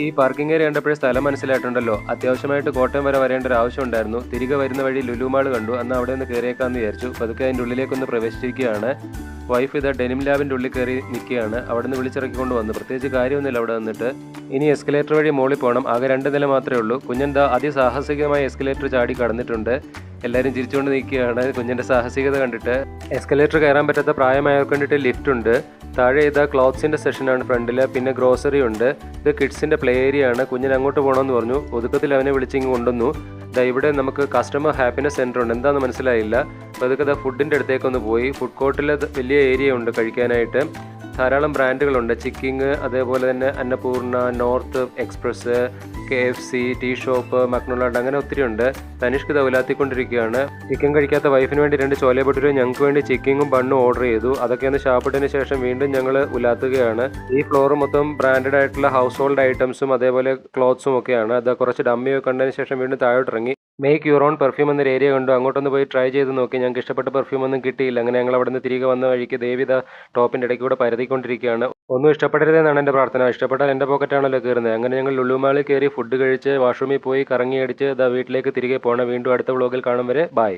ഈ parking area കണ്ടപ്പോഴേ സ്ഥലം മനസ്സിലായിട്ടുണ്ടല്ലോ. അത്യാവശ്യമായിട്ട് കോട്ടയം വരെ വരേണ്ട ഒരു ആവശ്യം ഉണ്ടായിരുന്നു. തിരികെ വരുന്ന വഴി ലുലു മാൾ കണ്ടു. അന്ന് അവിടെ ഒന്ന് കയറിയേക്കാമെന്ന് വിചാരിച്ചു. പതുക്കെ അതിൻ്റെ ഉള്ളിലേക്കൊന്ന് പ്രവേശിച്ചിരിക്കുകയാണ്. വൈഫ് ഇതാ ഡെനിം ലാബിൻ്റെ ഉള്ളിൽ കയറി നിൽക്കുകയാണ്. അവിടെ നിന്ന് വിളിച്ചിറക്കിക്കൊണ്ട് വന്നു. പ്രത്യേകിച്ച് കാര്യമൊന്നുമില്ല അവിടെ വന്നിട്ട്. ഇനി എസ്കലേറ്റർ വഴി മുകളിൽ പോകണം. ആകെ 2 നില മാത്രമേ ഉള്ളൂ. കുഞ്ഞെന്താ അതിസാഹസികമായ എസ്കലേറ്റർ ചാടി കടന്നിട്ടുണ്ട്. എല്ലാവരും ചിരിച്ചുകൊണ്ട് നിൽക്കുകയാണ് കുഞ്ഞിൻ്റെ സാഹസികത കണ്ടിട്ട്. എസ്കലേറ്റർ കയറാൻ പറ്റാത്ത പ്രായമായവർക്ക് വേണ്ടിയിട്ട് ലിഫ്റ്റ് ഉണ്ട്. താഴെ ഇതാ ക്ലോത്ത്സിൻ്റെ സെഷനാണ് ഫ്രണ്ടിൽ. പിന്നെ ഗ്രോസറി ഉണ്ട്. ഇത് കിഡ്സിൻ്റെ പ്ലേ ഏരിയ ആണ്. കുഞ്ഞിന് അങ്ങോട്ട് പോകണമെന്ന് പറഞ്ഞു. ഒതുക്കത്തിൽ അവനെ വിളിച്ചിങ്ങ് കൊണ്ടുവന്നു. ഇവിടെ നമുക്ക് കസ്റ്റമർ ഹാപ്പിനെസ് സെൻറ്റർ ഉണ്ട്. എന്താണെന്ന് മനസ്സിലായില്ല. അപ്പോൾ അതൊക്കെ ഫുഡിൻ്റെ അടുത്തേക്കൊന്ന് പോയി. ഫുഡ് കോർട്ടിൽ വലിയ ഏരിയ ഉണ്ട് കഴിക്കാനായിട്ട്. ധാരാളം ബ്രാൻഡുകളുണ്ട്. ചിക്കിങ്, അതേപോലെ തന്നെ Annapurna, north express, KFC, tea shop, McDonald, അങ്ങനെ ഒത്തിരി ഉണ്ട്. തനിഷ്ക് ഇത് ഉലാത്തിക്കൊണ്ടിരിക്കുകയാണ്. ചിക്കൻ കഴിക്കാത്ത വൈഫിന് വേണ്ടി 2 ചോലെ ഭട്ടൂര്, ഞങ്ങൾക്ക് വേണ്ടി ചിക്കിങ്ങും ബണ്ണും ഓർഡർ ചെയ്തു. അതൊക്കെ ഒന്ന് ഷാപ്പിട്ടതിന് ശേഷം വീണ്ടും ഞങ്ങൾ ഉലാത്തുകയാണ്. ഈ ഫ്ലോർ മൊത്തം ബ്രാൻഡഡ് ആയിട്ടുള്ള ഹൗസ് ഹോൾഡ് ഐറ്റംസും അതേപോലെ ക്ലോത്ത്സും ഒക്കെയാണ്. അത് കുറച്ച് ഡമ്മിയൊക്കെ കണ്ടതിന് ശേഷം വീണ്ടും താഴോട്ടിറങ്ങി. മേക്ക് യുവർ ഓൺ പെർഫ്യൂം എന്നൊരു ഏരിയ കണ്ടു. അങ്ങോട്ടൊന്ന് പോയി ട്രൈ ചെയ്ത് നോക്കി. ഞങ്ങൾക്ക് ഇഷ്ടപ്പെട്ട പെർഫ്യൂം ഒന്നും കിട്ടിയില്ല. അങ്ങനെ ഞങ്ങൾ അവിടെ നിന്ന് തിരികെ വന്ന വഴിക്ക് ദേവിത ടോപ്പിൻ്റെ ഇടയ്ക്ക് കൂടെ പരതിക്കൊണ്ടിരിക്കുകയാണ്. ഒന്നും ഇഷ്ടപ്പെടരുതെന്നാണ് എൻ്റെ പ്രാർത്ഥന. ഇഷ്ടപ്പെട്ടാൽ എൻ്റെ പോക്കറ്റാണല്ലോ കയറുന്നത്. അങ്ങനെ ഞങ്ങൾ ലുലു മാളിൽ കയറി ഫുഡ് കഴിച്ച് വാഷ്റൂമിൽ പോയി കറങ്ങി അടിച്ച് വീട്ടിലേക്ക് തിരികെ പോകണം. വീണ്ടും അടുത്ത വ്ളോഗിൽ കാണും വരെ ബൈ.